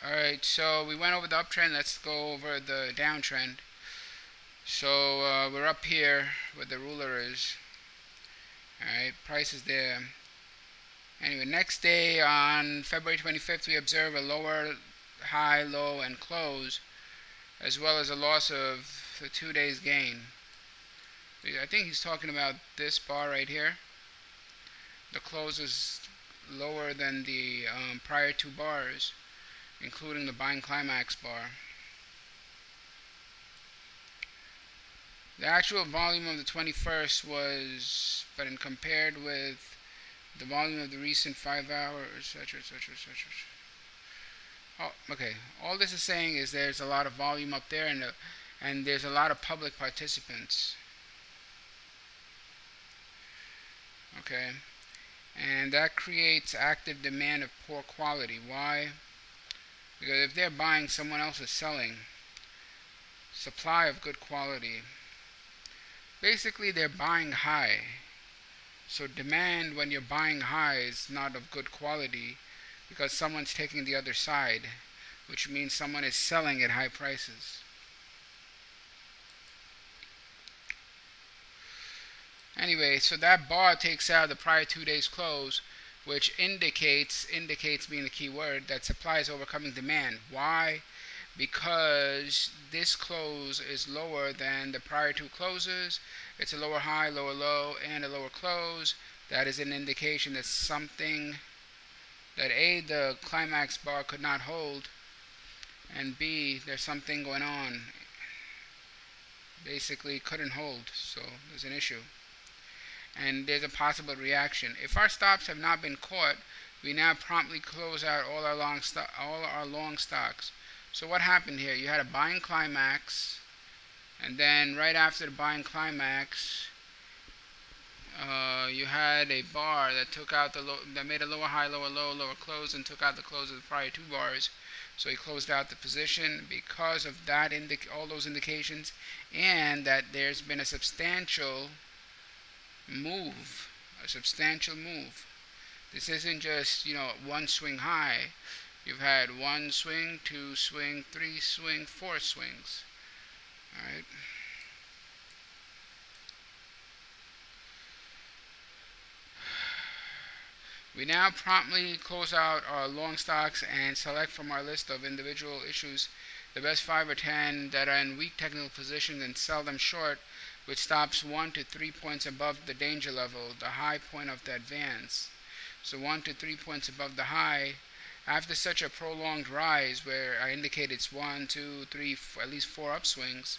Alright, so we went over the uptrend. Let's go over the downtrend. So we're up here where the ruler is. Alright, price is there. Anyway, next day on February 25th, we observe a lower high, low, and close, as well as a loss of the 2 days gain. I think he's talking about this bar right here. The close is lower than the prior two bars, including the buying climax bar. The actual volume of the 21st was, but in compared with the volume of the recent 5 hours, etc., etc., etc. Oh, okay. All this is saying is there's a lot of volume up there, and there's a lot of public participants. Okay, and that creates active demand of poor quality. Why? Because if they're buying, someone else is selling. Supply of good quality. Basically, they're buying high. So demand when you're buying high is not of good quality because someone's taking the other side, which means someone is selling at high prices. Anyway, so that bar takes out the prior 2 days close, which indicates being the key word, that supply is overcoming demand. Why? Because this close is lower than the prior two closes. It's a lower high, lower low, and a lower close. That is an indication that something, that A, the climax bar could not hold, and B, there's something going on. Basically couldn't hold, so there's an issue. And there's a possible reaction. If our stops have not been caught, we now promptly close out all our long stocks. So what happened here? You had a buying climax, and then right after the buying climax, you had a bar that took out that made a lower high, lower low, lower close, and took out the close of the prior two bars. So he closed out the position because of that, all those indications, and that there's been a substantial move. This isn't just, one swing high. You've had one swing, two swing, three swing, four swings. Alright. We now promptly close out our long stocks and select from our list of individual issues the best 5 or 10 that are in weak technical positions and sell them short, which stops 1 to 3 points above the danger level, the high point of the advance. So 1 to 3 points above the high. After such a prolonged rise, where I indicate it's 1, 2, 3, at least 4 upswings,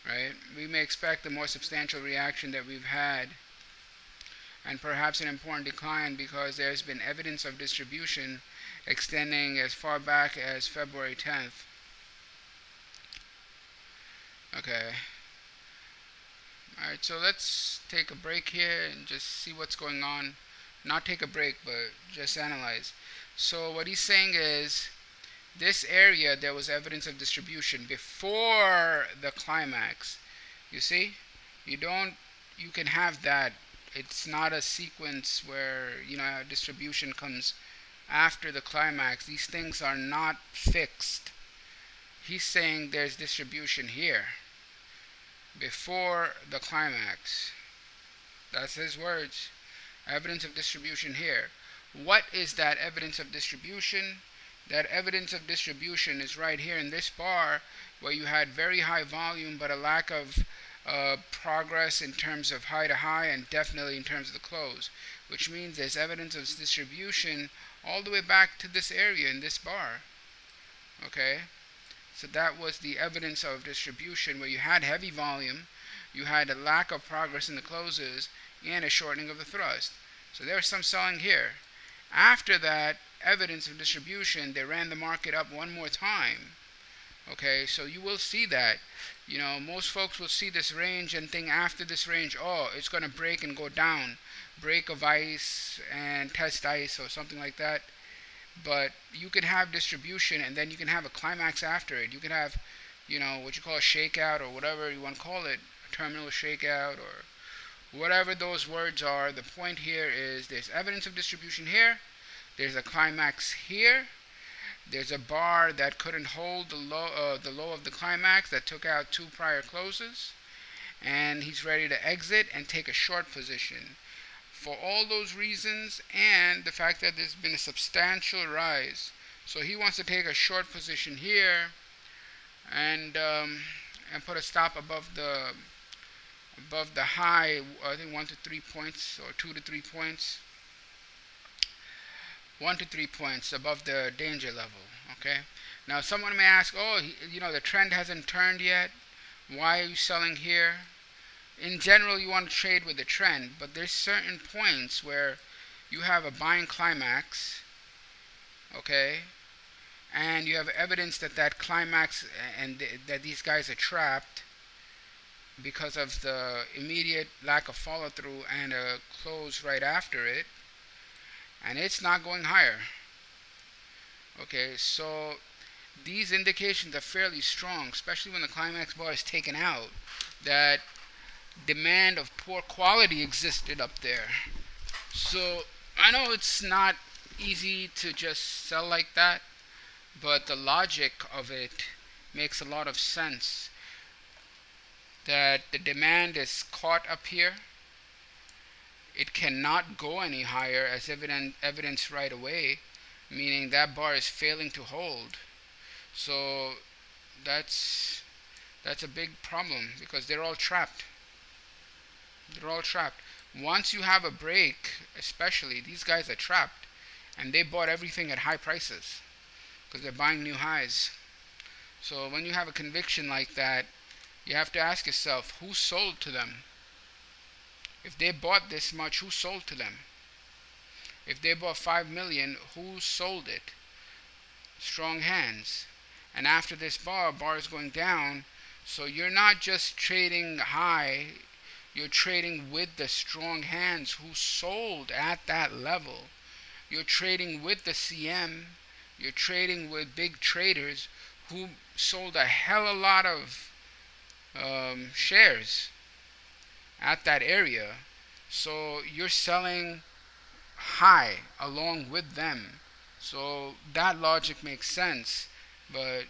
right, we may expect a more substantial reaction that we've had, and perhaps an important decline because there's been evidence of distribution extending as far back as February 10th. Okay. Alright, so let's take a break here and just see what's going on. Not take a break, but just analyze. So what he's saying is, this area, there was evidence of distribution before the climax. You see? You can have that. It's not a sequence where, distribution comes after the climax. These things are not fixed. He's saying there's distribution here before the climax. That's his words. Evidence of distribution here. What is that evidence of distribution? That evidence of distribution is right here in this bar, where you had very high volume but a lack of progress in terms of high to high, and definitely in terms of the close, which means there's evidence of distribution all the way back to this area in this bar. Okay, so that was the evidence of distribution, where you had heavy volume, you had a lack of progress in the closes, and a shortening of the thrust. So there was some selling here. After that evidence of distribution, they ran the market up one more time. Okay, so you will see that. Most folks will see this range and think after this range, oh, it's going to break and go down. Break of ice and test ice or something like that. But you could have distribution and then you can have a climax after it. You could have, what you call a shakeout or whatever you want to call it, a terminal shakeout or whatever those words are. The point here is there's evidence of distribution here. There's a climax here. There's a bar that couldn't hold the low of the climax that took out two prior closes, and he's ready to exit and take a short position. For all those reasons and the fact that there's been a substantial rise, so he wants to take a short position here and put a stop above the high. I think 1 to 3 points or 2 to 3 points. 1 to 3 points above the danger level. Okay. Now someone may ask, oh, the trend hasn't turned yet. Why are you selling here? In general, you want to trade with the trend, but there's certain points where you have a buying climax, okay, and you have evidence that that climax and that these guys are trapped because of the immediate lack of follow through and a close right after it, and it's not going higher. Okay, so these indications are fairly strong, especially when the climax bar is taken out, that demand of poor quality existed up there. So I know it's not easy to just sell like that, but the logic of it makes a lot of sense. That the demand is caught up here. It cannot go any higher as evidence right away, meaning that bar is failing to hold. So that's a big problem because they're all trapped. They're all trapped. Once you have a break, especially, these guys are trapped. And they bought everything at high prices because they're buying new highs. So when you have a conviction like that, you have to ask yourself, who sold to them? If they bought this much, who sold to them? If they bought 5 million, who sold it? Strong hands. And after this bar is going down, so you're not just trading high, you're trading with the strong hands who sold at that level. You're trading with the CM. You're trading with big traders who sold a hell of a lot of shares at that area. So you're selling high along with them. So that logic makes sense. But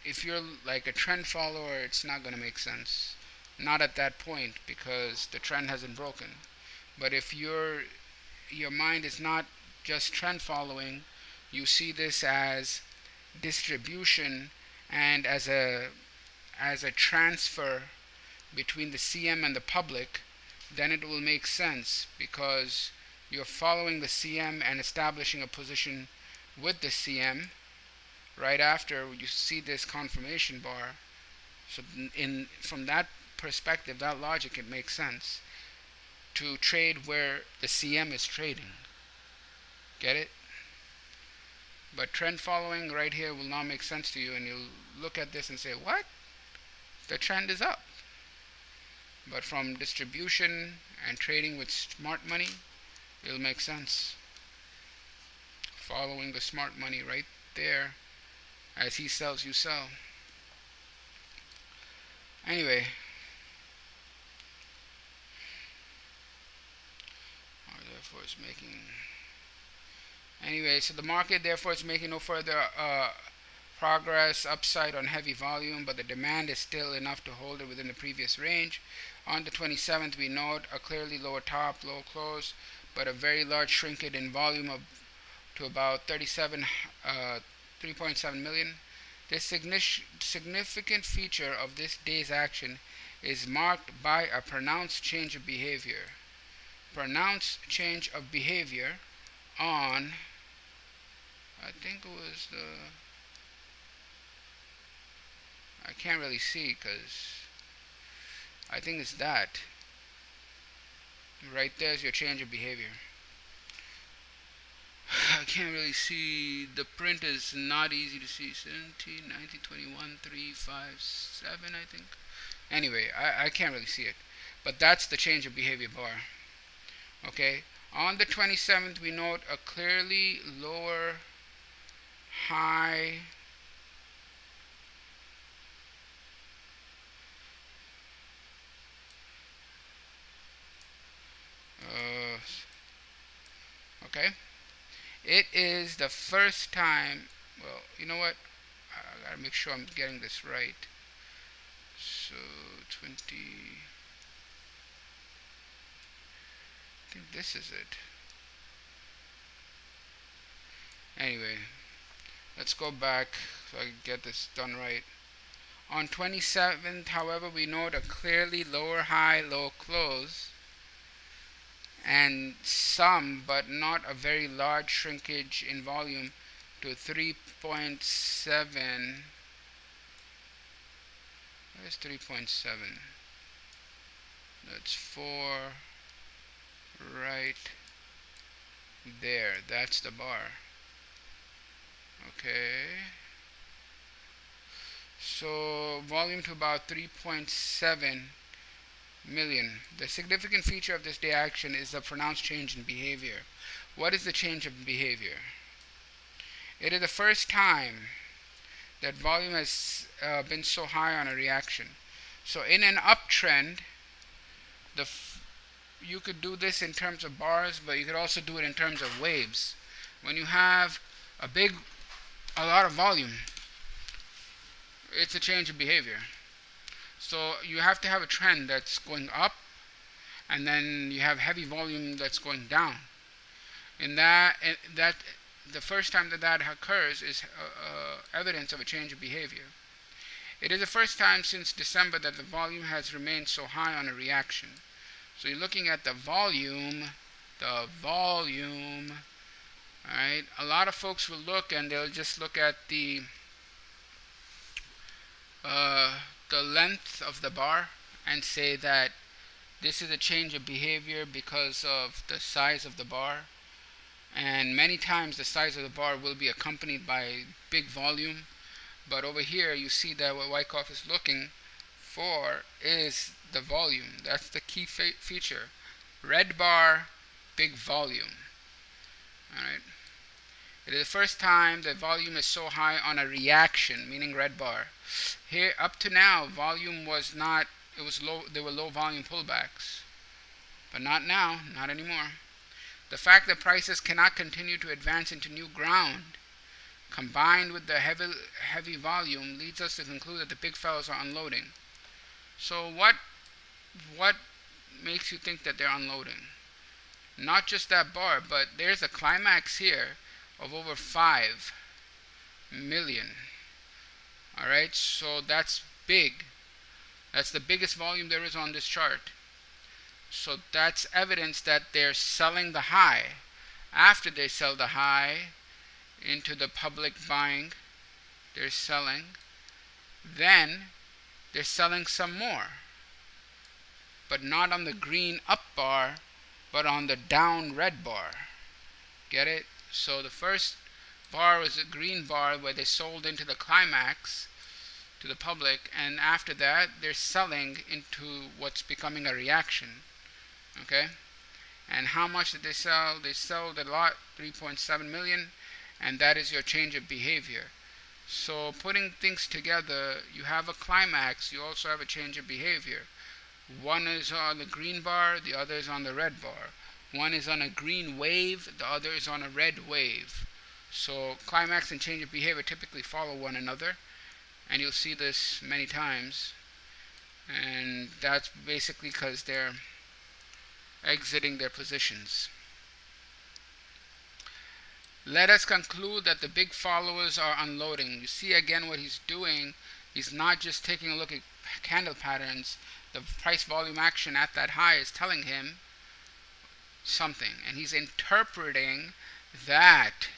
if you're like a trend follower, it's not going to make sense. Not at that point because the trend hasn't broken. But if your mind is not just trend following, you see this as distribution and as a transfer between the CM and the public, then it will make sense because you're following the CM and establishing a position with the CM. Right after you see this confirmation bar, so from that perspective, that logic, it makes sense to trade where the CM is trading. Get it? But trend following right here will not make sense to you, and you'll look at this and say, what? The trend is up. But from distribution and trading with smart money, it'll make sense. Following the smart money right there. As he sells, you sell. Anyway. Therefore it's making... Anyway, so the market therefore is making no further progress upside on heavy volume, but the demand is still enough to hold it within the previous range. On the 27th, we note a clearly lower top, low close, but a very large shrinkage in volume to about 3.7 million. This significant feature of this day's action is marked by a pronounced change of behavior. Pronounced change of behavior on, I think it was I can't really see because I think it's that. Right there's your change of behavior. I can't really see. The print is not easy to see. 17, 19, 21, 3, 5, 7, I think. Anyway, I can't really see it. But that's the change of behavior bar. Okay. On the 27th, we note a clearly lower high. Okay. It is the first time, well, you know what? I gotta make sure I'm getting this right. So 20. I think this is it. Anyway, let's go back so I can get this done right. On 27th, however, we note a clearly lower high, low close, and some, but not a very large shrinkage in volume to 3.7. Where's 3.7? That's 4 right there. That's the bar. Okay. So volume to about 3.7 million. The significant feature of this day action is the pronounced change in behavior. What is the change of behavior? It is the first time that volume has been so high on a reaction. So in an uptrend, you could do this in terms of bars, but you could also do it in terms of waves. When you have a lot of volume, it's a change of behavior. So you have to have a trend that's going up, and then you have heavy volume that's going down. The first time that occurs is evidence of a change of behavior. It is the first time since December that the volume has remained so high on a reaction. So you're looking at the volume. Alright, a lot of folks will look and they'll just look at the length of the bar and say that this is a change of behavior because of the size of the bar. And many times the size of the bar will be accompanied by big volume. But over here you see that what Wyckoff is looking for is the volume. That's the key feature. Red bar, big volume. Alright. It is the first time that volume is so high on a reaction, meaning red bar. Here, up to now, volume was not, it was low, there were low volume pullbacks. But not now, not anymore. The fact that prices cannot continue to advance into new ground, combined with the heavy volume, leads us to conclude that the big fellows are unloading. So what makes you think that they're unloading? Not just that bar, but there's a climax here of over 5 million. Alright, so that's big. That's the biggest volume there is on this chart. So that's evidence that they're selling the high. After they sell the high into the public buying, they're selling. Then they're selling some more. But not on the green up bar, but on the down red bar. Get it? So the first bar was a green bar where they sold into the climax to the public, and after that they're selling into what's becoming a reaction. Okay? And how much did they sell? They sold a lot, 3.7 million, and that is your change of behavior. So putting things together, you have a climax, you also have a change of behavior. One is on the green bar, the other is on the red bar. One is on a green wave, the other is on a red wave. So climax and change of behavior typically follow one another, and you'll see this many times. And that's basically because they're exiting their positions. Let us conclude that the big followers are unloading. You see again what he's doing. He's not just taking a look at candle patterns. The price volume action at that high is telling him something, and he's interpreting that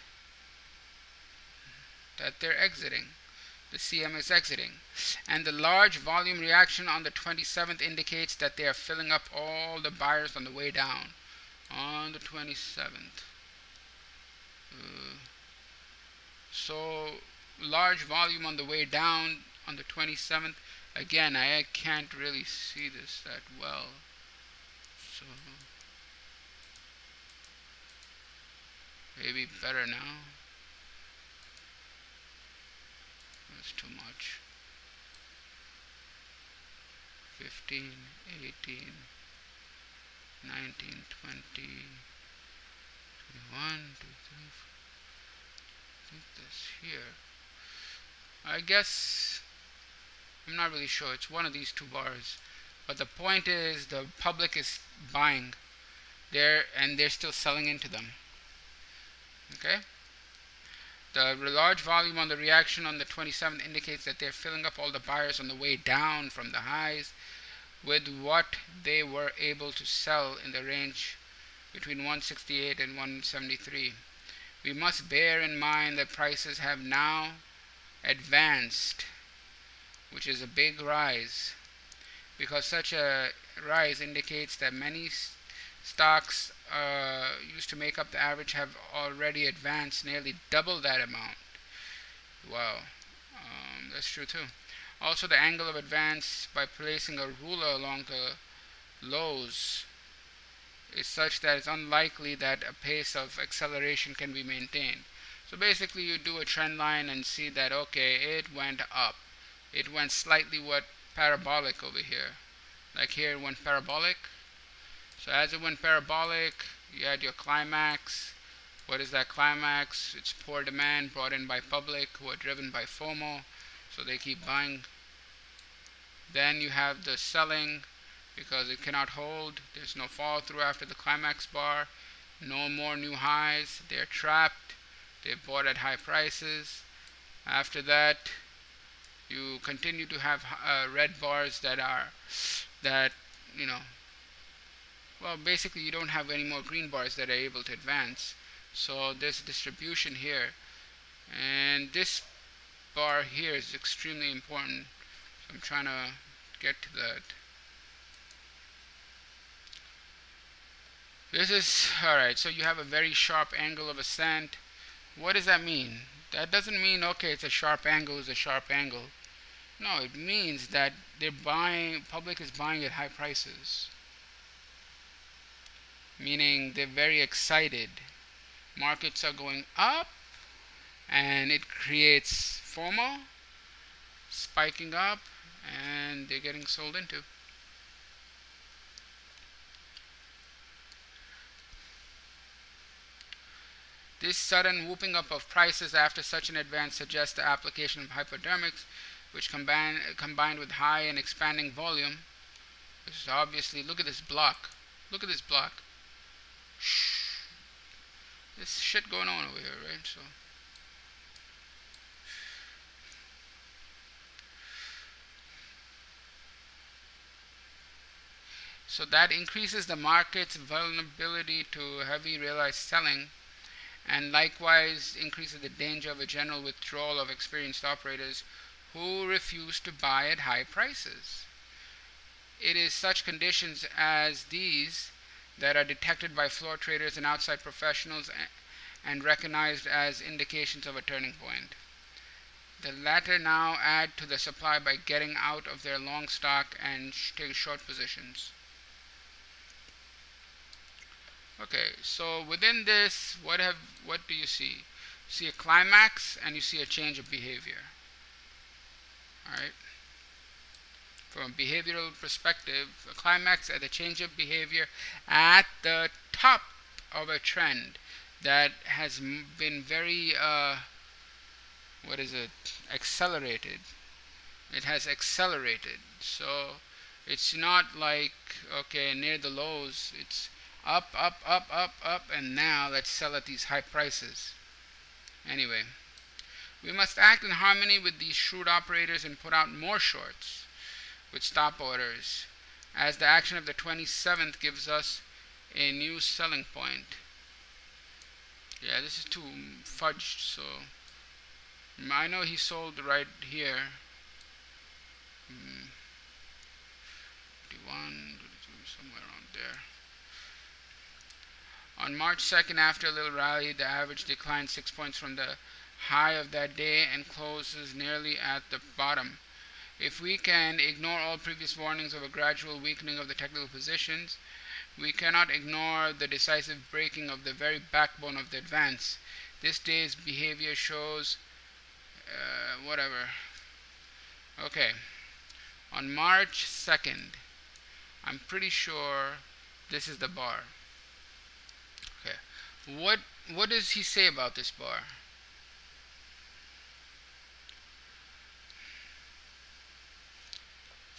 they're exiting. The CM is exiting, and the large volume reaction on the 27th indicates that they are filling up all the buyers on the way down on the 27th. So large volume on the way down on the 27th. Again, I can't really see this that well, so maybe better now. That's too much. 15, 18, 19, 20, 21, 22, 3, I think that's here. I guess I'm not really sure. It's one of these two bars. But the point is the public is buying there and they're still selling into them. Okay? The large volume on the reaction on the 27th indicates that they're filling up all the buyers on the way down from the highs with what they were able to sell in the range between 168 and 173. We must bear in mind that prices have now advanced, which is a big rise, because such a rise indicates that many stocks used to make up the average have already advanced nearly double that amount. Wow, that's true too. Also, the angle of advance by placing a ruler along the lows is such that it's unlikely that a pace of acceleration can be maintained. So basically you do a trend line and see that okay, it went up. It went slightly parabolic over here. Like here it went parabolic. So as it went parabolic, you had your climax. What is that climax? It's poor demand brought in by public who are driven by FOMO. So they keep buying. Then you have the selling because it cannot hold. There's no fall through after the climax bar. No more new highs. They're trapped. They've bought at high prices. After that, you continue to have red bars that you know, well, basically you don't have any more green bars that are able to advance. So there's distribution here, and this bar here is extremely important. So I'm trying to get to that. This is alright. So you have a very sharp angle of ascent. What does that mean? That doesn't mean okay, it's a sharp angle, it's a sharp angle. No, it means that they're buying. Public is buying at high prices, meaning they're very excited. Markets are going up, and it creates FOMO, spiking up, and they're getting sold into. This sudden whooping up of prices after such an advance suggests the application of hypodermics, which combined with high and expanding volume. This is obviously, look at this block. Look at this block. Shh. There's shit going on over here, right? So that increases the market's vulnerability to heavy realized selling, and likewise increases the danger of a general withdrawal of experienced operators who refuse to buy at high prices. It is such conditions as these that are detected by floor traders and outside professionals and recognized as indications of a turning point. The latter now add to the supply by getting out of their long stock and take short positions. Okay, so within this, what do you see? You see a climax and you see a change of behavior. Alright? From a behavioral perspective, a climax at a change of behavior at the top of a trend that has been very, accelerated. It has accelerated. So it's not like, okay, near the lows, it's up, up, up, up, up, and now let's sell at these high prices. Anyway, we must act in harmony with these shrewd operators and put out more shorts with stop orders, as the action of the 27th gives us a new selling point. Yeah, this is too fudged, so I know he sold right here. 51, somewhere around there. On March 2nd, after a little rally, the average declined 6 points from the high of that day and closes nearly at the bottom. If we can ignore all previous warnings of a gradual weakening of the technical positions, we cannot ignore the decisive breaking of the very backbone of the advance. This day's behavior shows whatever. Okay, on March 2nd, I'm pretty sure this is the bar. Okay, what does he say about this bar?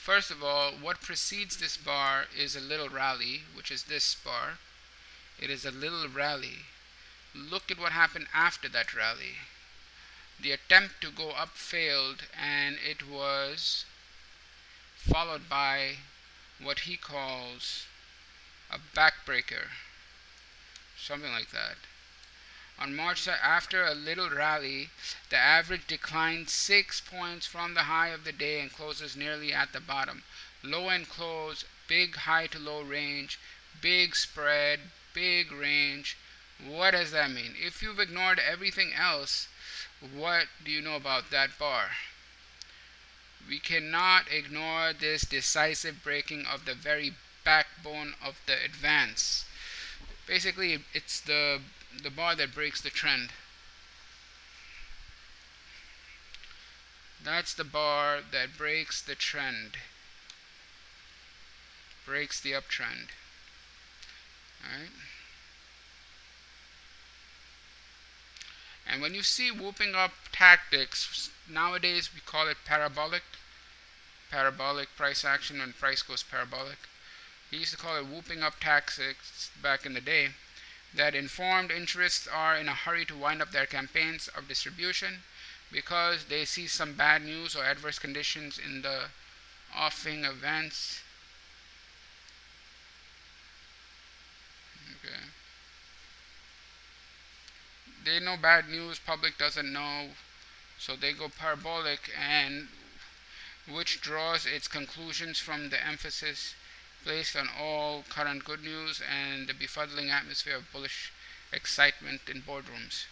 first of all, what precedes this bar is a little rally, which is this bar. It is a little rally. Look at what happened after that rally. The attempt to go up failed, and it was followed by what he calls a backbreaker, something like that. On March, after a little rally, the average declined 6 points from the high of the day and closes nearly at the bottom. Low and close, big high to low range, big spread, big range. What does that mean? If you've ignored everything else, what do you know about that bar? We cannot ignore this decisive breaking of the very backbone of the advance. Basically, it's the bar that breaks the trend. That's the bar that breaks the trend, breaks the uptrend. Alright? And when you see whooping up tactics, nowadays we call it parabolic price action, when price goes parabolic. He used to call it whooping up tactics back in the day. That informed interests are in a hurry to wind up their campaigns of distribution because they see some bad news or adverse conditions in the offing events. Okay. They know bad news, public doesn't know, so they go parabolic, and which draws its conclusions from the emphasis placed on all current good news and the befuddling atmosphere of bullish excitement in boardrooms.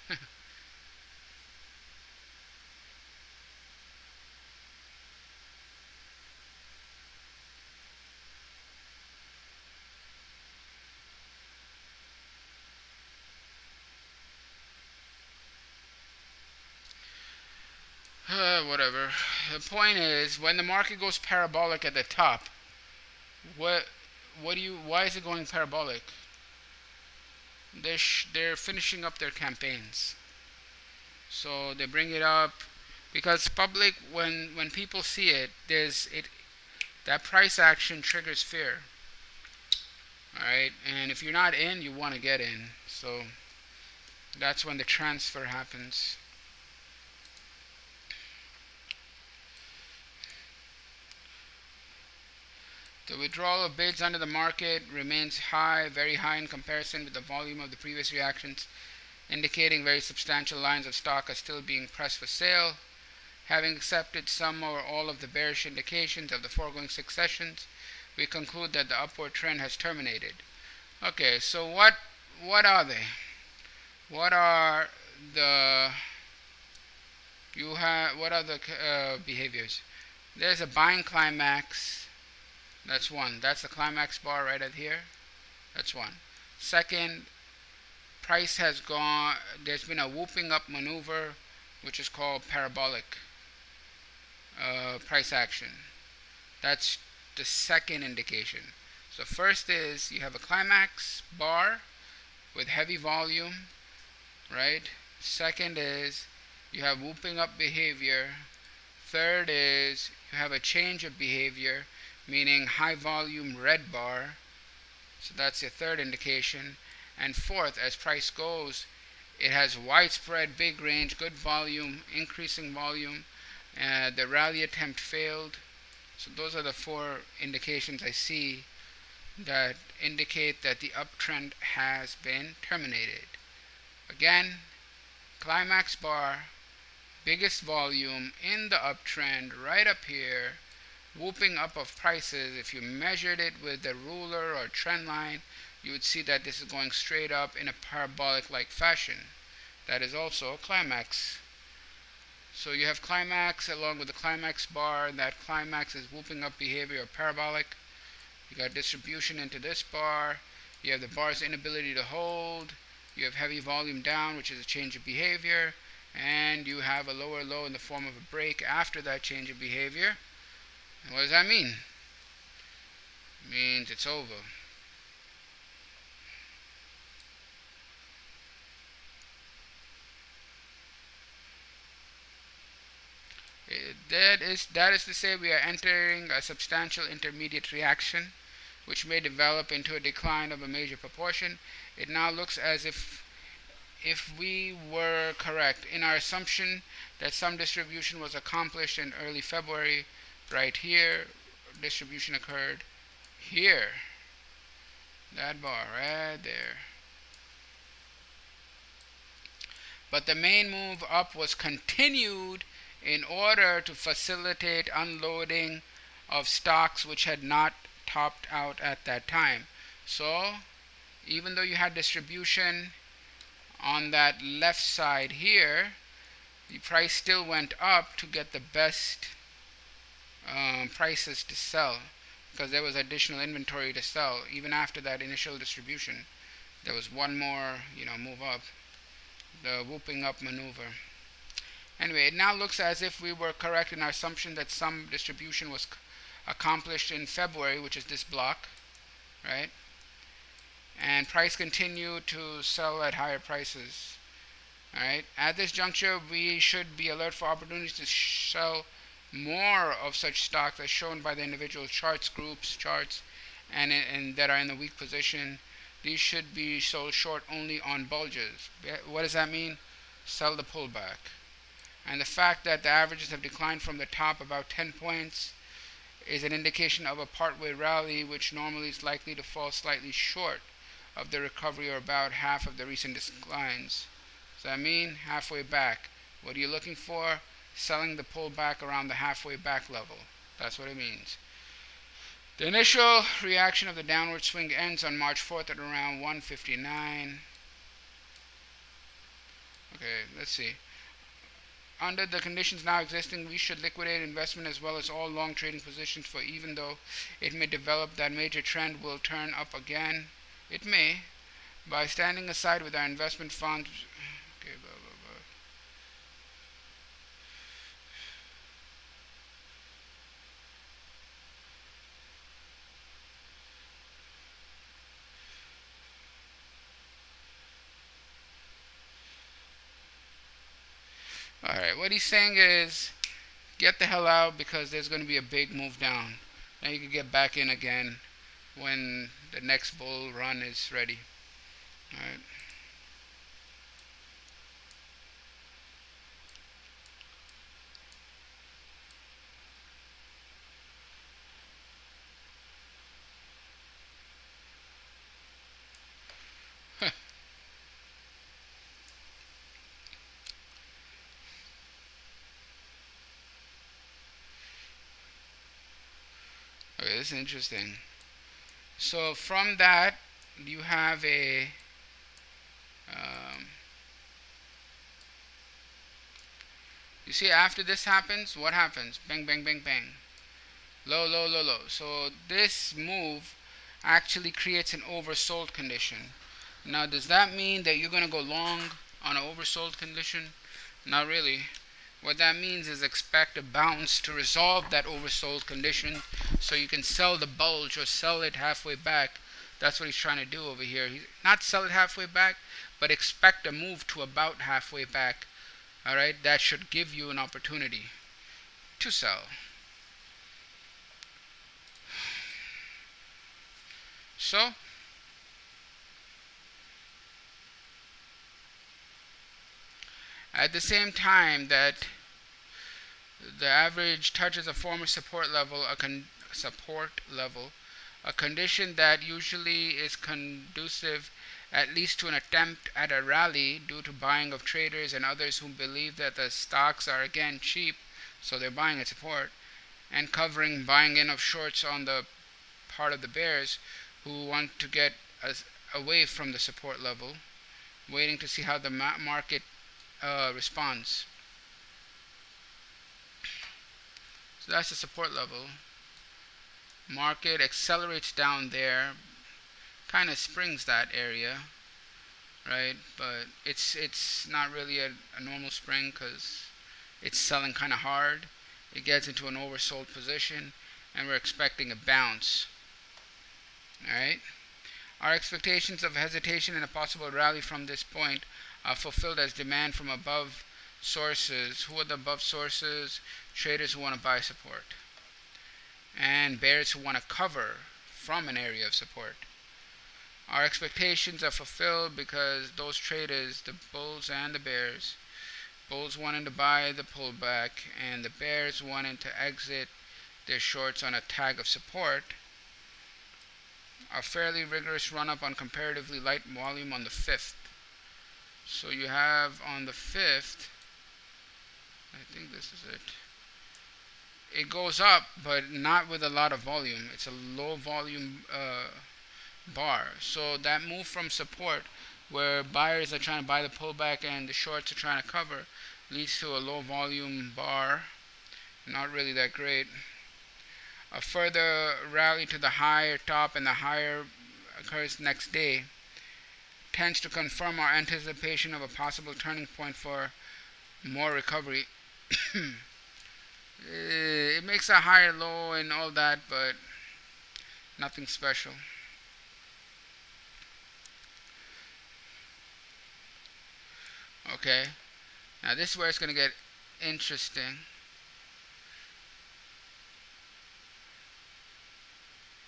Whatever. The point is, when the market goes parabolic at the top, why is it going parabolic? They're finishing up their campaigns, so they bring it up because public, when people see it, that price action triggers fear. All right, and if you're not in, you want to get in, so that's when the transfer happens. The withdrawal of bids under the market remains high, very high in comparison with the volume of the previous reactions, indicating very substantial lines of stock are still being pressed for sale. Having accepted some or all of the bearish indications of the foregoing 6 sessions, we conclude that the upward trend has terminated. Okay, so what are they? What are the behaviors? There's a buying climax. That's one. That's the climax bar right at here. That's one. Second, price has gone. There's been a whooping up maneuver, which is called parabolic price action. That's the second indication. So first is you have a climax bar with heavy volume, right? Second is you have whooping up behavior. Third is you have a change of behavior, meaning high volume red bar. So that's your third indication. And fourth, as price goes, it has widespread, big range, good volume, increasing volume. The rally attempt failed. So those are the 4 indications I see that indicate that the uptrend has been terminated. Again, climax bar, biggest volume in the uptrend right up here, whooping up of prices. If you measured it with a ruler or trend line, you would see that this is going straight up in a parabolic like fashion. That is also a climax. So you have climax along with the climax bar, and that climax is whooping up behavior or parabolic. You got distribution into this bar. You have the bar's inability to hold. You have heavy volume down, which is a change of behavior, and you have a lower low in the form of a break after that change of behavior. And what does that mean? It means it's over. That is to say, we are entering a substantial intermediate reaction, which may develop into a decline of a major proportion. It now looks as if we were correct in our assumption that some distribution was accomplished in early February, right here, distribution occurred here, that bar right there. But the main move up was continued in order to facilitate unloading of stocks which had not topped out at that time. So, even though you had distribution on that left side here, the price still went up to get the best prices to sell, because there was additional inventory to sell. Even after that initial distribution, there was one more move up, the whooping up maneuver. Anyway, it now looks as if we were correct in our assumption that some distribution was accomplished in February, which is this block, right? And price continued to sell at higher prices. Alright, at this juncture, we should be alert for opportunities to sell more of such stocks as shown by the individual charts, and that are in the weak position. These should be sold short only on bulges. What does that mean? Sell the pullback. And the fact that the averages have declined from the top about 10 points is an indication of a partway rally, which normally is likely to fall slightly short of the recovery, or about half of the recent declines. Does that mean halfway back? What are you looking for? Selling the pullback around the halfway back level. That's what it means. The initial reaction of the downward swing ends on March 4th at around 159. Okay, let's see. Under the conditions now existing, we should liquidate investment as well as all long trading positions, for even though it may develop that major trend will turn up again, it may, by standing aside with our investment funds. Okay, blah, blah, blah. Alright, what he's saying is get the hell out, because there's going to be a big move down. Now you can get back in again when the next bull run is ready. Alright. Okay, this is interesting. So from that, you have a you see, after this happens, what happens? Bang, bang, bang, bang. Low, low, low, low. So this move actually creates an oversold condition. Now, does that mean that you're going to go long on an oversold condition? Not really. What that means is expect a bounce to resolve that oversold condition, so you can sell the bulge or sell it halfway back. That's what he's trying to do over here. Not sell it halfway back, but expect a move to about halfway back. Alright, that should give you an opportunity to sell. So, at the same time that the average touches a former support level, a condition that usually is conducive at least to an attempt at a rally due to buying of traders and others who believe that the stocks are again cheap, so they're buying at support, and covering buying in of shorts on the part of the bears who want to get away from the support level, waiting to see how the market responds. So that's the support level. Market accelerates down there, kind of springs that area, right? But it's not really a normal spring, because it's selling kind of hard. It gets into an oversold position, and we're expecting a bounce. Alright? Our expectations of hesitation and a possible rally from this point are fulfilled as demand from above sources. Who are the above sources? traders who want to buy support, and bears who want to cover from an area of support. Our expectations are fulfilled because those traders, the bulls and the bears, bulls wanting to buy the pullback and the bears wanting to exit their shorts on a tag of support, a fairly rigorous run-up on comparatively light volume on the 5th. So you have on the 5th, I think this is it. It goes up, but not with a lot of volume. It's a low volume bar. So that move from support, where buyers are trying to buy the pullback and the shorts are trying to cover, leads to a low volume bar. Not really that great. A further rally to the higher top and the higher occurs next day tends to confirm our anticipation of a possible turning point for more recovery. It makes a higher low and all that, but nothing special. Okay, now this is where it's going to get interesting.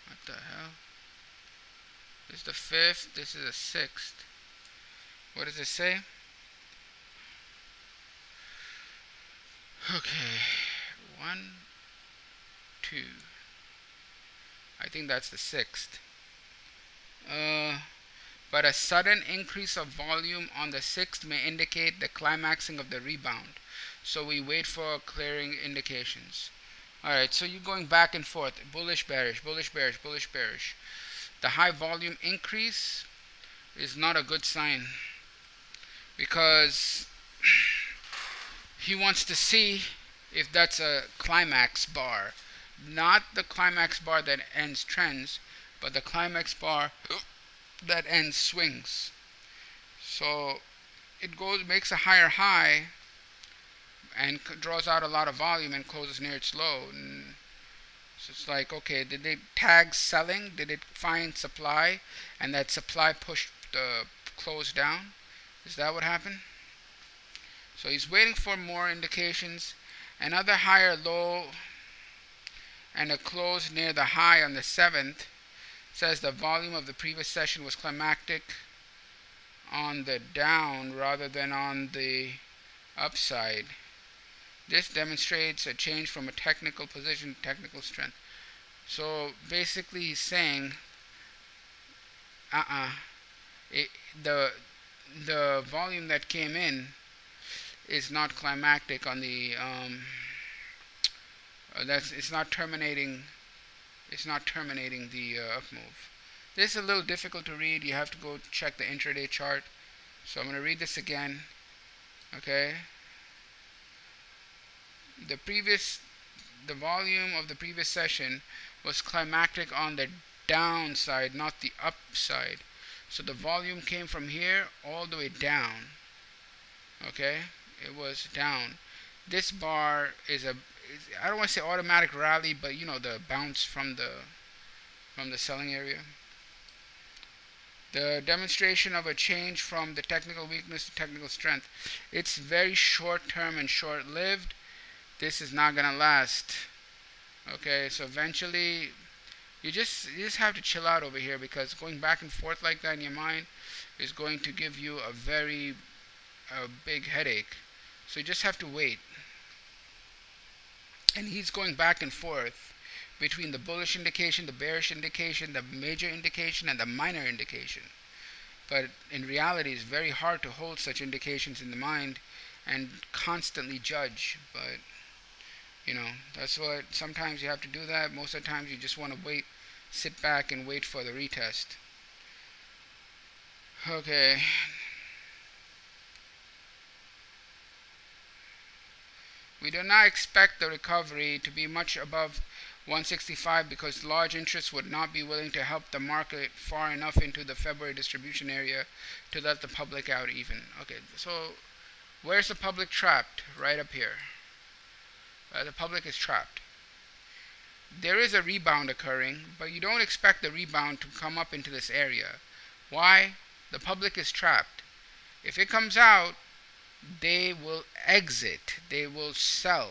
What the hell? This is the 5th, this is the 6th. What does it say? Okay, 1, 2. I think that's the 6th. But a sudden increase of volume on the 6th may indicate the climaxing of the rebound. So we wait for clearing indications. Alright, so you're going back and forth. Bullish, bearish, bullish, bearish, bullish, bearish. The high volume increase is not a good sign, because he wants to see if that's a climax bar. Not the climax bar that ends trends, but the climax bar that ends swings. So it makes a higher high and draws out a lot of volume and closes near its low. And so it's like, okay, did they tag selling? Did it find supply and that supply pushed the close down? Is that what happened? So he's waiting for more indications. Another higher low and a close near the high on the 7th says the volume of the previous session was climactic on the down rather than on the upside. This demonstrates a change from a technical position to technical strength. So basically he's saying the volume that came in is not climactic on the it's not terminating the up move. This is a little difficult to read. You have to go check the intraday chart. So I'm going to read this again. Okay. The volume of the previous session was climactic on the downside, not the upside. So the volume came from here all the way down. Okay, it was down. This bar is I don't want to say automatic rally, but you know, the bounce from the selling area. The demonstration of a change from the technical weakness to technical strength. It's very short term and short lived. This is not gonna last. Okay, so eventually you just have to chill out over here, because going back and forth like that in your mind is going to give you a very big headache. So you just have to wait. And he's going back and forth between the bullish indication, the bearish indication, the major indication, and the minor indication. But in reality, it's very hard to hold such indications in the mind and constantly judge. But you know, that's what, sometimes you have to do that. Most of the times you just want to wait, sit back and wait for the retest. Okay. We do not expect the recovery to be much above 165 because large interests would not be willing to help the market far enough into the February distribution area to let the public out even. Okay, so where's the public trapped? Right up here. The public is trapped. There is a rebound occurring, but you don't expect the rebound to come up into this area. Why? The public is trapped. If it comes out, they will exit. They will sell.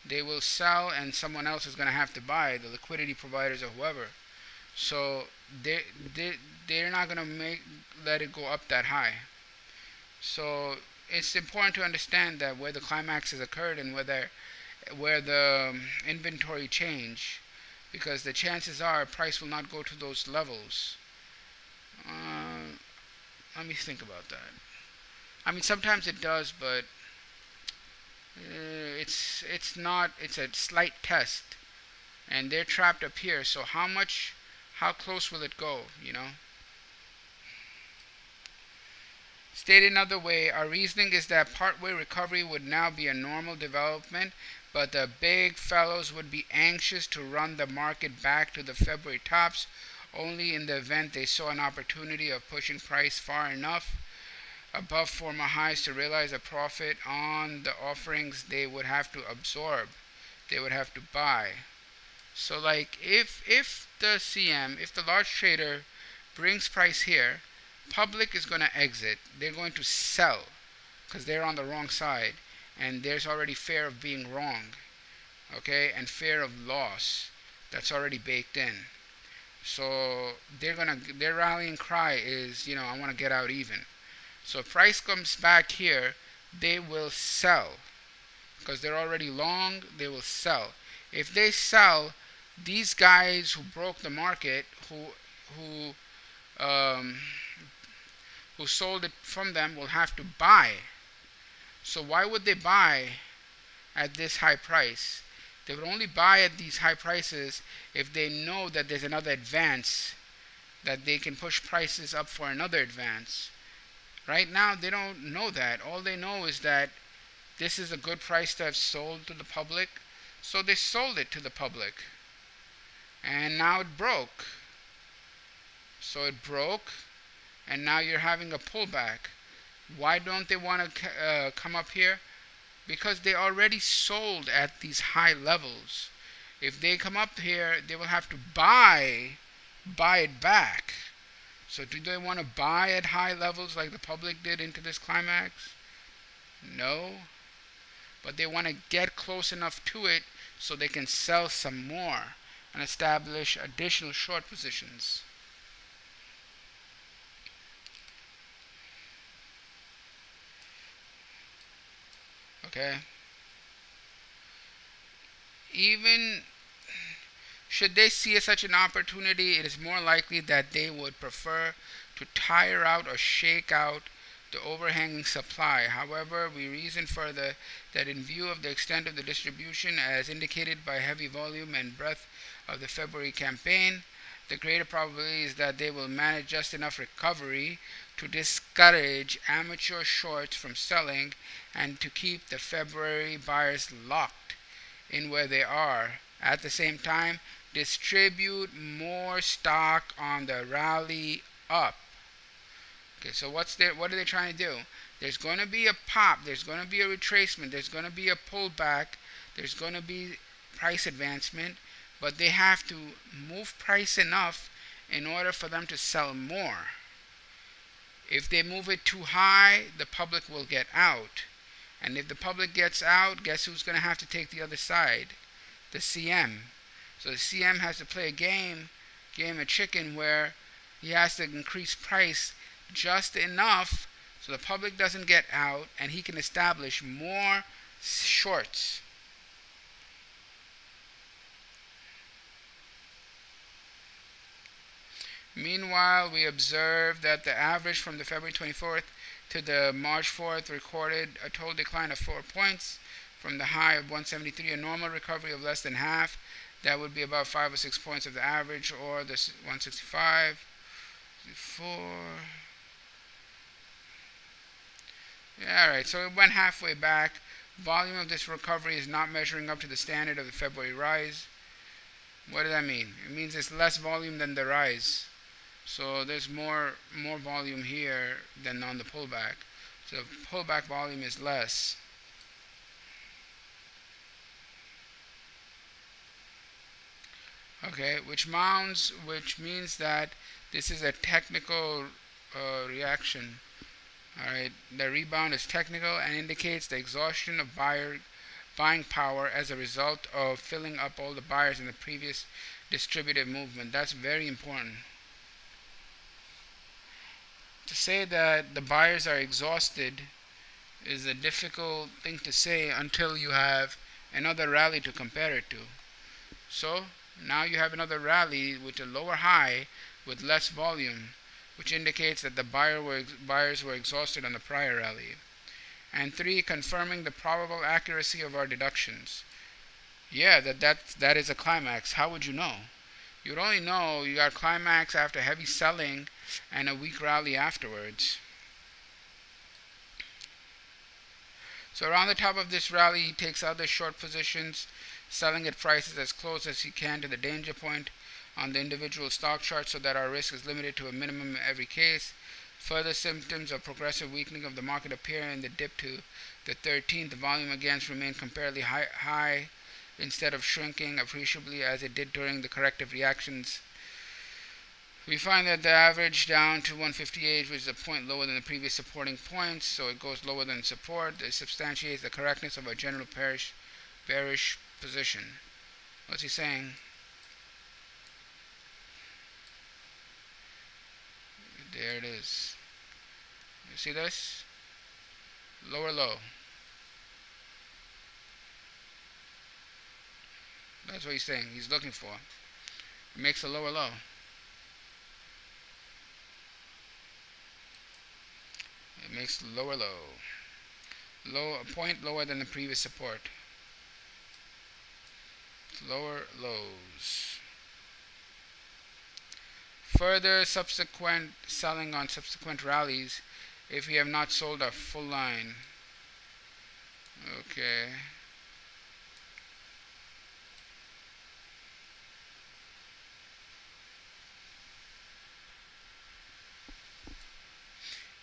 they will sell and someone else is going to have to buy, the liquidity providers or whoever. So they they they're not going to let it go up that high. So it's important to understand that where the climax has occurred and where the inventory change, because the chances are price will not go to those levels. Uh, Let me think about that. I mean, sometimes it does, but it's not. It's a slight test, and they're trapped up here. So how close will it go? Stated another way, our reasoning is that partway recovery would now be a normal development, but the big fellows would be anxious to run the market back to the February tops only in the event they saw an opportunity of pushing price far enough above former highs to realize a profit on the offerings they would have to absorb, they would have to buy. So like if the large trader brings price here, public is going to exit. They're going to sell because they're on the wrong side, and there's already fear of being wrong, okay, and fear of loss that's already baked in. So their rallying cry is, I want to get out even. So if price comes back here, they will sell because they're already long. They will sell. If they sell, these guys who broke the market, who sold it from them, will have to buy. So why would they buy at this high price? They would only buy at these high prices if they know that there's another advance, that they can push prices up for another advance. Right now, they don't know that. All they know is that this is a good price to have sold to the public, so they sold it to the public. And now it broke. So it broke, and now you're having a pullback. Why don't they want to come up here? Because they already sold at these high levels. If they come up here, they will have to buy it back. So do they want to buy at high levels like the public did into this climax? No. But they want to get close enough to it so they can sell some more and establish additional short positions. Okay? Even should they see such an opportunity, it is more likely that they would prefer to tire out or shake out the overhanging supply. However, we reason further that in view of the extent of the distribution as indicated by heavy volume and breadth of the February campaign, the greater probability is that they will manage just enough recovery to discourage amateur shorts from selling and to keep the February buyers locked in where they are. At the same time, distribute more stock on the rally up. Okay, so what are they trying to do? There's going to be a pop, there's going to be a retracement, there's going to be a pullback, there's going to be price advancement, but they have to move price enough in order for them to sell more. If they move it too high, the public will get out. And if the public gets out, guess who's going to have to take the other side? The CM. So the CM has to play a game of chicken, where he has to increase price just enough so the public doesn't get out and he can establish more shorts. Meanwhile, we observe that the average from the February 24th to the March 4th recorded a total decline of 4 points from the high of 173, a normal recovery of less than half. That would be about 5 or 6 points of the average, or the 165, 4. Yeah, alright, so it went halfway back. Volume of this recovery is not measuring up to the standard of the February rise. What does that mean? It means it's less volume than the rise. So there's more volume here than on the pullback. So the pullback volume is less. Okay, which means that this is a technical reaction. Alright, the rebound is technical and indicates the exhaustion of buying power as a result of filling up all the buyers in the previous distributive movement. That's very important. To say that the buyers are exhausted is a difficult thing to say until you have another rally to compare it to. So now you have another rally with a lower high with less volume, which indicates that the buyers were exhausted on the prior rally. And 3, confirming the probable accuracy of our deductions. Yeah, that is a climax. How would you know? You would only know you got climax after heavy selling and a weak rally afterwards. So around the top of this rally, he takes out the short positions, selling at prices as close as he can to the danger point on the individual stock chart so that our risk is limited to a minimum in every case. Further symptoms of progressive weakening of the market appear in the dip to the 13th. The volume again remained comparatively high instead of shrinking appreciably as it did during the corrective reactions. We find that the average down to 158, which is a point lower than the previous supporting points, so it goes lower than support. It substantiates the correctness of our general bearish position. What's he saying? There it is. You see this? Lower low. That's what he's saying. He's looking for. It makes a lower low. It makes lower low. A point lower than the previous support. Lower lows. Further subsequent selling on subsequent rallies if we have not sold our full line. Okay.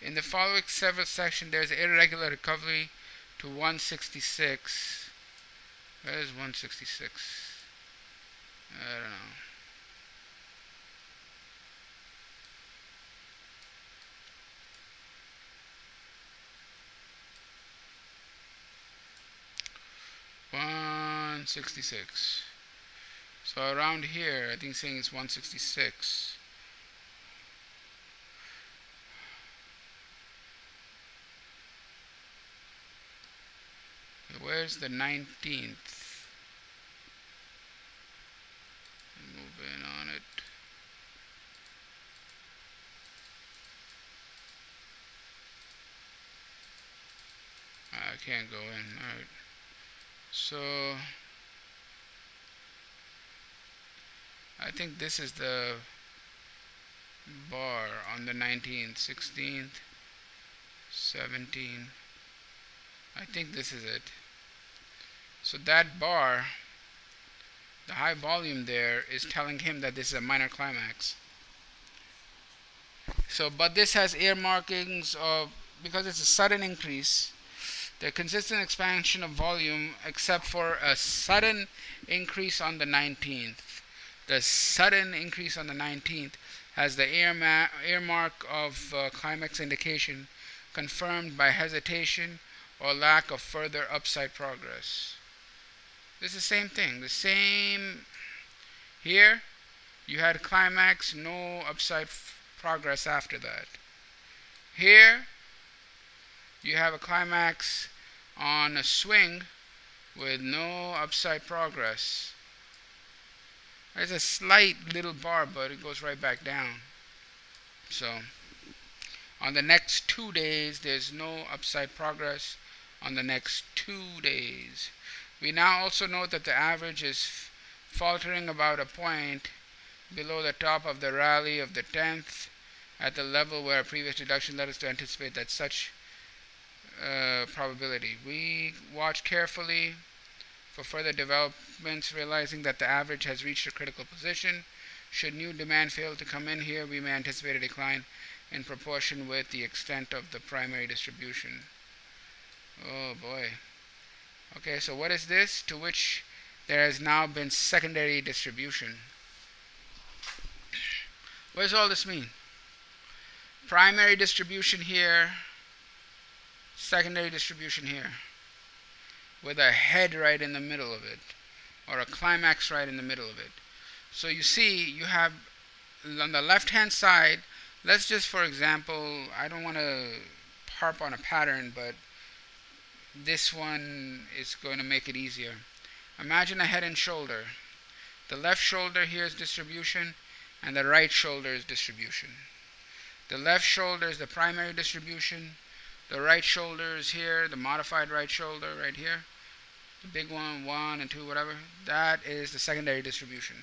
In the following several section, there is an irregular recovery to 166. Where is 166? I don't know. $166. So around here, I think saying it's 166. Where's the 19th? Move in on it. I can't go in. Alright. So I think this is the bar on the 19th, 16th, 17th. I think this is it. So that bar, the high volume there, is telling him that this is a minor climax. So, but this has earmarkings of, because it's a sudden increase, the consistent expansion of volume except for a sudden increase on the 19th. The sudden increase on the 19th has the earmark of climax indication confirmed by hesitation or lack of further upside progress. This is the same thing. The same here, you had climax, no upside progress after that. Here, you have a climax on a swing with no upside progress. There's a slight little bar, but it goes right back down. So, on the next 2 days, there's no upside progress on the next 2 days. We now also note that the average is faltering about a point below the top of the rally of the 10th at the level where a previous deduction led us to anticipate that such probability. We watch carefully for further developments, realizing that the average has reached a critical position. Should new demand fail to come in here, we may anticipate a decline in proportion with the extent of the primary distribution. Oh boy. Okay, so what is this? To which there has now been secondary distribution. What does all this mean? Primary distribution here, secondary distribution here. with a head right in the middle of it, or a climax right in the middle of it. So you see, you have on the left hand side, let's just, for example, I don't want to harp on a pattern, but this one is going to make it easier. Imagine a head and shoulder. The left shoulder here is distribution, and the right shoulder is distribution. The left shoulder is the primary distribution. The right shoulder is here, the modified right shoulder right here. The big one, 1 and 2, whatever. That is the secondary distribution.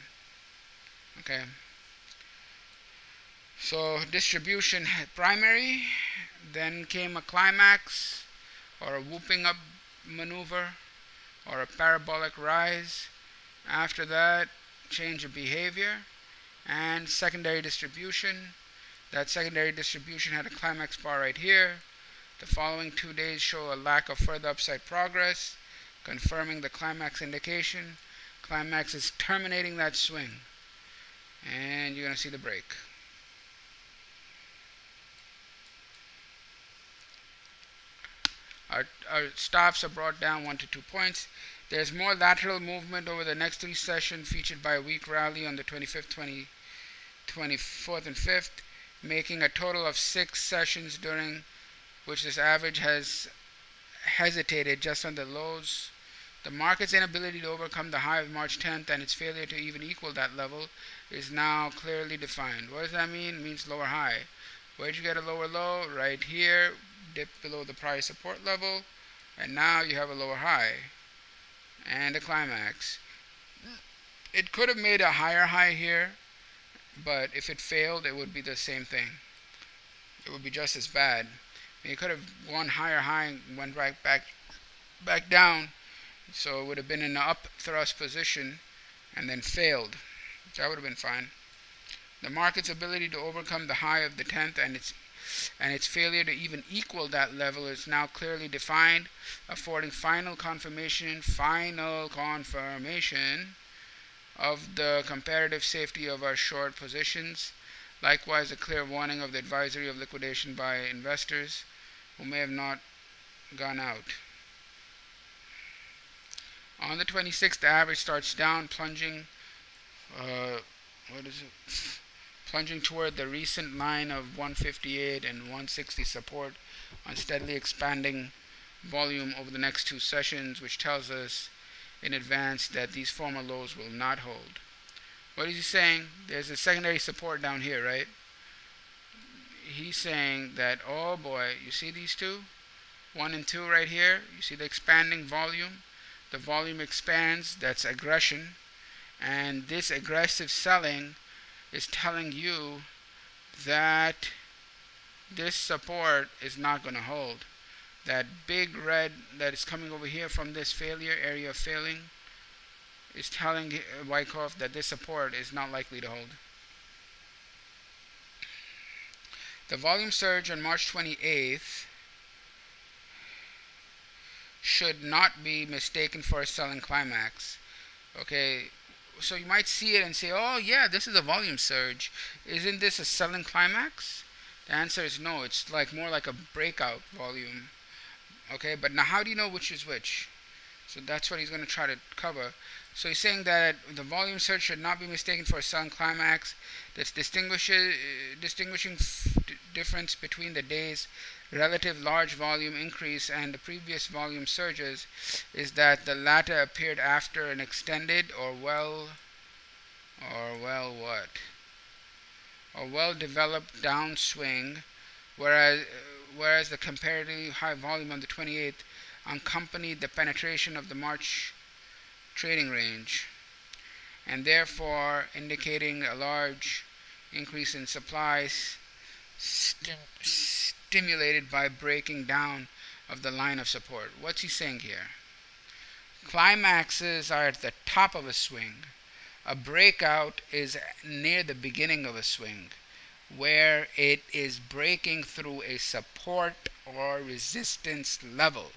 Okay. So distribution had primary, then came a climax, or a whooping up maneuver, or a parabolic rise. After that, change of behavior, and secondary distribution. That secondary distribution had a climax bar right here. The following 2 days show a lack of further upside progress, confirming the climax indication. Climax is terminating that swing, and you're going to see the break. Our stops are brought down 1 to 2 points. There's more lateral movement over the next 3 sessions, featured by a weak rally on the 25th, 24th, and 5th, making a total of 6 sessions during which this average has hesitated just on the lows. The market's inability to overcome the high of March 10th and its failure to even equal that level is now clearly defined. What does that mean? It means lower high. Where did you get a lower low? Right here, dip below the prior support level, and now you have a lower high and a climax. It could have made a higher high here, but if it failed, it would be the same thing. It would be just as bad. It could have gone higher high and went right back down, so it would have been in an up thrust position and then failed. That would have been fine. The market's ability to overcome the high of the 10th and its failure to even equal that level is now clearly defined, affording final confirmation of the comparative safety of our short positions. Likewise, a clear warning of the advisory of liquidation by investors who may have not gone out. On the 26th, the average starts down, plunging toward the recent line of 158 and 160 support on steadily expanding volume over the next 2 sessions, which tells us in advance that these former lows will not hold. What is he saying? There's a secondary support down here, right? He's saying that, oh boy, you see these two? 1 and 2 right here? You see the expanding volume? The volume expands, that's aggression. And this aggressive selling is telling you that this support is not going to hold. That big red that is coming over here from this failure, area of failing, is telling Wyckoff that this support is not likely to hold. The volume surge on March 28th should not be mistaken for a selling climax. Okay, so you might see it and say, oh yeah, this is a volume surge. Isn't this a selling climax? The answer is no. It's more like a breakout volume. Okay, but now how do you know which is which? So that's what he's going to try to cover. So he's saying that the volume surge should not be mistaken for a selling climax. This distinguishing difference between the day's relative large volume increase and the previous volume surges is that the latter appeared after an extended or well-developed downswing, whereas the comparatively high volume on the 28th accompanied the penetration of the March trading range, and therefore indicating a large increase in supplies stimulated by breaking down of the line of support. What's he saying here? Climaxes are at the top of a swing. A breakout is near the beginning of a swing, where it is breaking through a support or resistance level.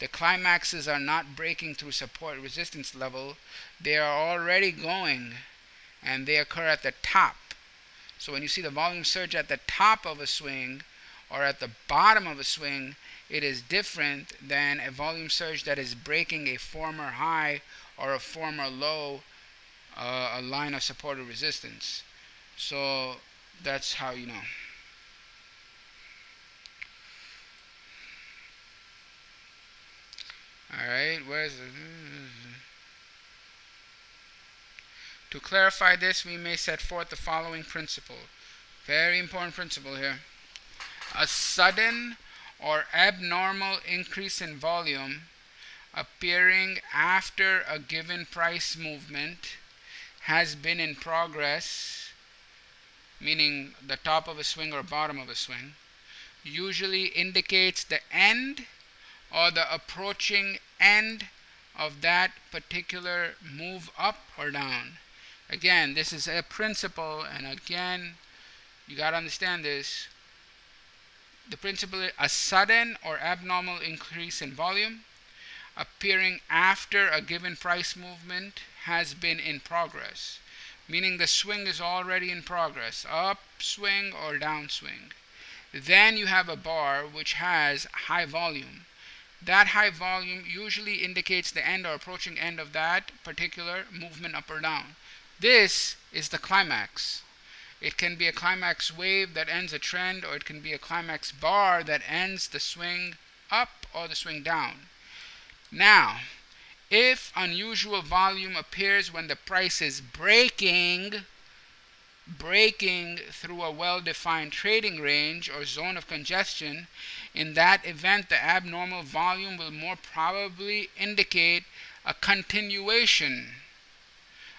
The climaxes are not breaking through support resistance level. They are already going, and they occur at the top. So when you see the volume surge at the top of a swing, or at the bottom of a swing, it is different than a volume surge that is breaking a former high or a former low, a line of support or resistance. So that's how you know. Alright, to clarify this, we may set forth the following principle. Very important principle here. A sudden or abnormal increase in volume appearing after a given price movement has been in progress, meaning the top of a swing or bottom of a swing, usually indicates the end or the approaching end of that particular move up or down. Again, this is a principle, and again, you got to understand this. The principle is a sudden or abnormal increase in volume appearing after a given price movement has been in progress, meaning the swing is already in progress, upswing or downswing. Then you have a bar which has high volume. That high volume usually indicates the end or approaching end of that particular movement up or down. This is the climax. It can be a climax wave that ends a trend, or it can be a climax bar that ends the swing up or the swing down. Now, if unusual volume appears when the price is breaking through a well-defined trading range or zone of congestion, in that event the abnormal volume will more probably indicate a continuation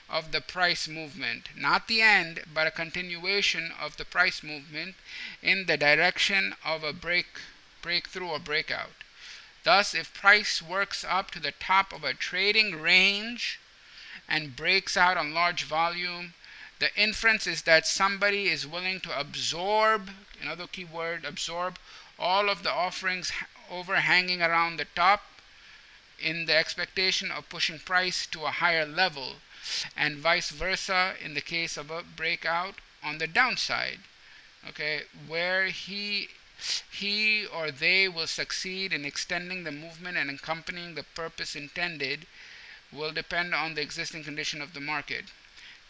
of the price movement, not the end, but a continuation of the price movement in the direction of a breakthrough or breakout. Thus, if price works up to the top of a trading range and breaks out on large volume, the inference is that somebody is willing to absorb, another key word, absorb, all of the offerings overhanging around the top in the expectation of pushing price to a higher level, and vice versa in the case of a breakout on the downside, okay, where he or they will succeed in extending the movement and accompanying the purpose intended will depend on the existing condition of the market.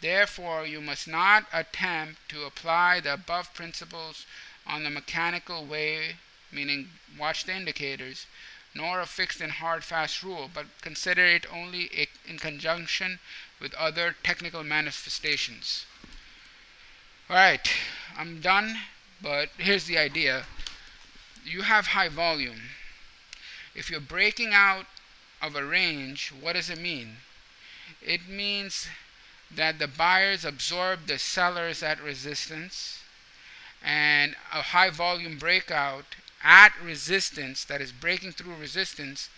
Therefore, you must not attempt to apply the above principles on the mechanical way, meaning watch the indicators, nor a fixed and hard fast rule, but consider it only in conjunction with other technical manifestations. Alright, I'm done, but here's the idea. You have high volume. If you're breaking out of a range, what does it mean? It means that the buyers absorb the sellers at resistance, and a high volume breakout at resistance, that is breaking through resistance,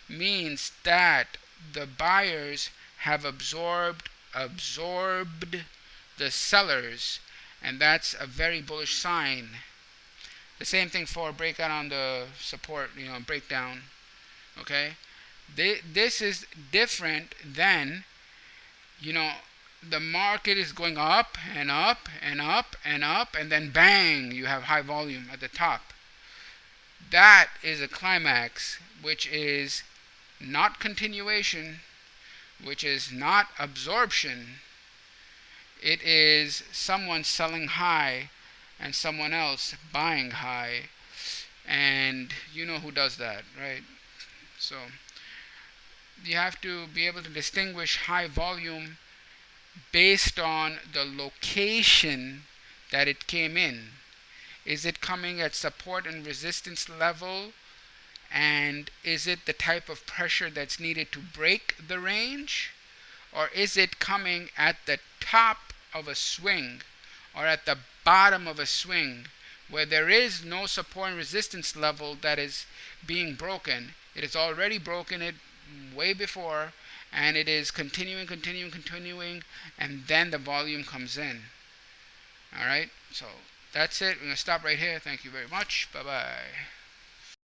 means that the buyers have absorbed the sellers, and that's a very bullish sign. The same thing for breakout on the support, breakdown. Okay, this is different than, the market is going up and up and up and up, and then bang, you have high volume at the top. That is a climax, which is not continuation, which is not absorption. It is someone selling high and someone else buying high, and you know who does that, right? So you have to be able to distinguish high volume based on the location that it came in. Is it coming at support and resistance level? And is it the type of pressure that's needed to break the range? Or is it coming at the top of a swing or at the bottom of a swing where there is no support and resistance level that is being broken? It has already broken it way before, and it is continuing, and then the volume comes in. Alright, so that's it. We're going to stop right here. Thank you very much. Bye-bye.